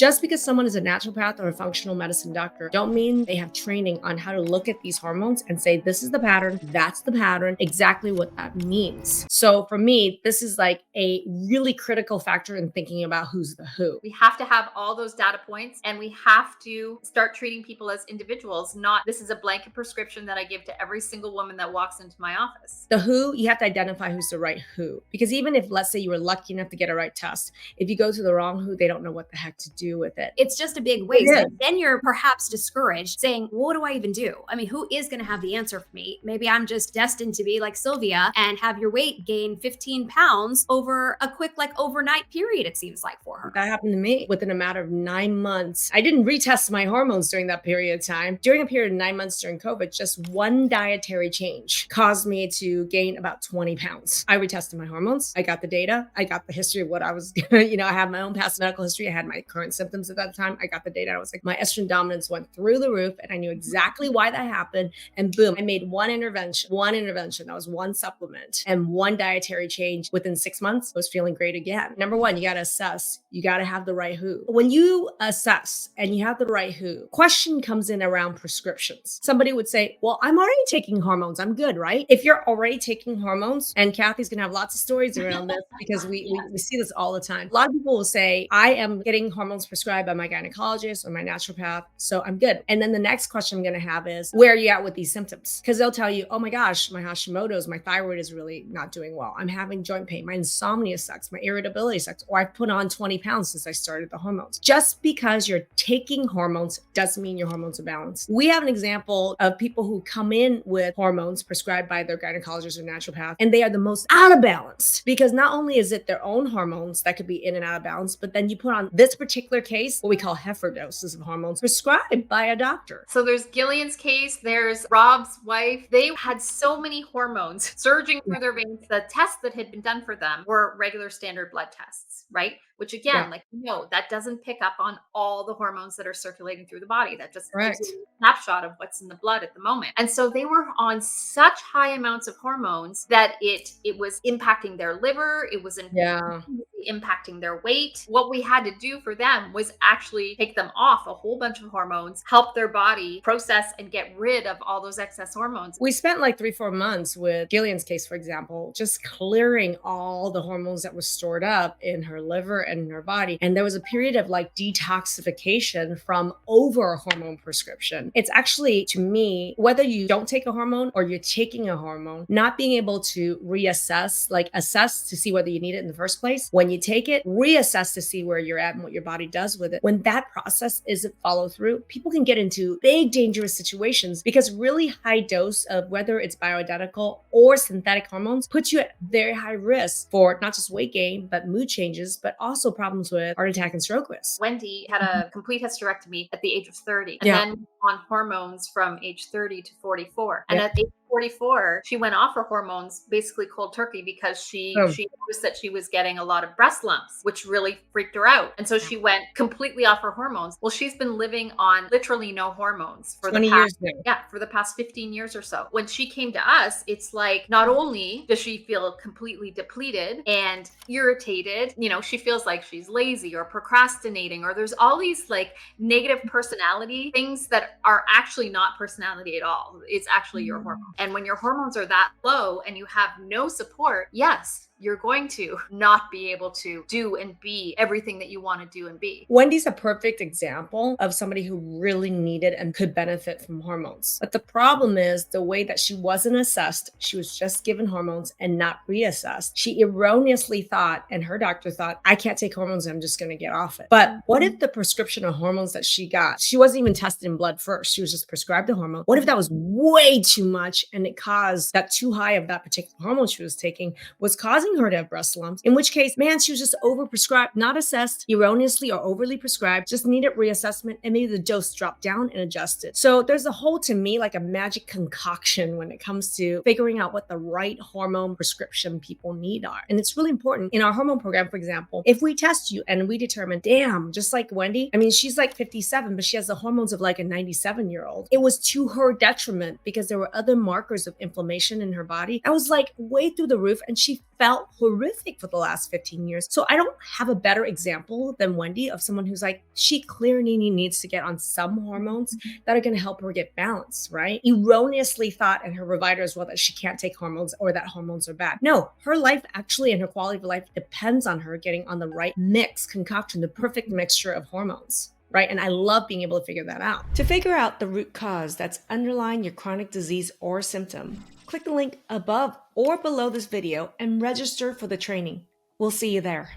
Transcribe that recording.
Just because someone is a naturopath or a functional medicine doctor, don't mean they have training on how to look at these hormones and say, this is the pattern, that's the pattern, exactly what that means. So for me, this is like a really critical factor in thinking about who's the who. We have to have all those data points, and we have to start treating people as individuals, not this is a blanket prescription that I give to every single woman that walks into my office. The who, you have to identify who's the right who. Because even if, let's say, you were lucky enough to get a right test, if you go to the wrong who, they don't know what the heck to do with it. It's just a big waste. And then you're perhaps discouraged saying, what do I even do? I mean, who is going to have the answer for me? Maybe I'm just destined to be like Sylvia and have your weight gain 15 pounds over a quick, like overnight period, it seems like for her. That happened to me within a matter of 9 months. I didn't retest my hormones during that period of time. During a period of 9 months during COVID, just one dietary change caused me to gain about 20 pounds. I retested my hormones. I got the data. I got the history of what I was, I have my own past medical history. I had my current symptoms at that time. I got the data. I was like, my estrogen dominance went through the roof and I knew exactly why that happened. And boom, I made one intervention. That was one supplement and one dietary change. Within 6 months, I was feeling great again. Number one, you got to assess. You got to have the right who. When you assess and you have the right who, question comes in around prescriptions. Somebody would say, well, I'm already taking hormones. I'm good, right? If you're already taking hormones, and Kathy's going to have lots of stories around this because we see this all the time. A lot of people will say, I am getting hormones prescribed by my gynecologist or my naturopath, so I'm good. And then the next question I'm going to have is, where are you at with these symptoms? Because they'll tell you, oh my gosh, my Hashimoto's, my thyroid is really not doing well. I'm having joint pain. My insomnia sucks. My irritability sucks. Or I've put on 20 pounds since I started the hormones. Just because you're taking hormones doesn't mean your hormones are balanced. We have an example of people who come in with hormones prescribed by their gynecologist or naturopath, and they are the most out of balance because not only is it their own hormones that could be in and out of balance, but then you put on this particular case, what we call heifer doses of hormones prescribed by a doctor. So there's Gillian's case, there's Rob's wife. They had so many hormones surging through their veins. The tests that had been done for them were regular standard blood tests, right? Which again, that doesn't pick up on all the hormones that are circulating through the body. That just gives you a snapshot of what's in the blood at the moment. And so they were on such high amounts of hormones that it was impacting their liver. It was impacting their weight. What we had to do for them was actually take them off a whole bunch of hormones, help their body process and get rid of all those excess hormones. We spent like 3-4 months with Gillian's case, for example, just clearing all the hormones that were stored up in her liver and in her body. And there was a period of like detoxification from over hormone prescription. It's actually, to me, whether you don't take a hormone or you're taking a hormone, not being able to reassess, like assess to see whether you need it in the first place. When you take it, reassess to see where you're at and what your body does with it. When that process isn't followed through, people can get into big dangerous situations because really high dose of whether it's bioidentical or synthetic hormones puts you at very high risk for not just weight gain, but mood changes, but also problems with heart attack and stroke risk. Wendy had a complete hysterectomy at the age of 30 and then on hormones from age 30 to 44. And at age 44, she went off her hormones basically cold turkey because she noticed that she was getting a lot of breast lumps, which really freaked her out. And so she went completely off her hormones. Well, she's been living on literally no hormones for 20 years now. Yeah, for the past 15 years or so. When she came to us, it's like not only does she feel completely depleted and irritated, she feels like she's lazy or procrastinating, or there's all these like negative personality things that are actually not personality at all. It's actually your hormone. And when your hormones are that low and you have no support, yes, you're going to not be able to do and be everything that you want to do and be. Wendy's a perfect example of somebody who really needed and could benefit from hormones. But the problem is the way that she wasn't assessed, she was just given hormones and not reassessed. She erroneously thought, and her doctor thought, I can't take hormones, I'm just going to get off it. But what if the prescription of hormones that she got, she wasn't even tested in blood first, she was just prescribed a hormone. What if that was way too much and it caused that too high of that particular hormone she was taking was causing her to have breast lumps, in which case, man, she was just overprescribed, not assessed, erroneously or overly prescribed, just needed reassessment, and maybe the dose dropped down and adjusted. So there's a whole, to me, like a magic concoction when it comes to figuring out what the right hormone prescription people need are. And it's really important. In our hormone program, for example, if we test you and we determine, damn, just like Wendy, I mean, she's like 57, but she has the hormones of like a 97-year-old. It was to her detriment because there were other markers of inflammation in her body. I was like way through the roof, and she felt horrific for the last 15 years. So I don't have a better example than Wendy of someone who's like, she clearly needs to get on some hormones that are going to help her get balanced, right? Erroneously thought, and her provider as well, that she can't take hormones or that hormones are bad. No, her life actually and her quality of life depends on her getting on the right mix, concoction, the perfect mixture of hormones. Right? And I love being able to figure that out. To figure out the root cause that's underlying your chronic disease or symptom, click the link above or below this video and register for the training. We'll see you there.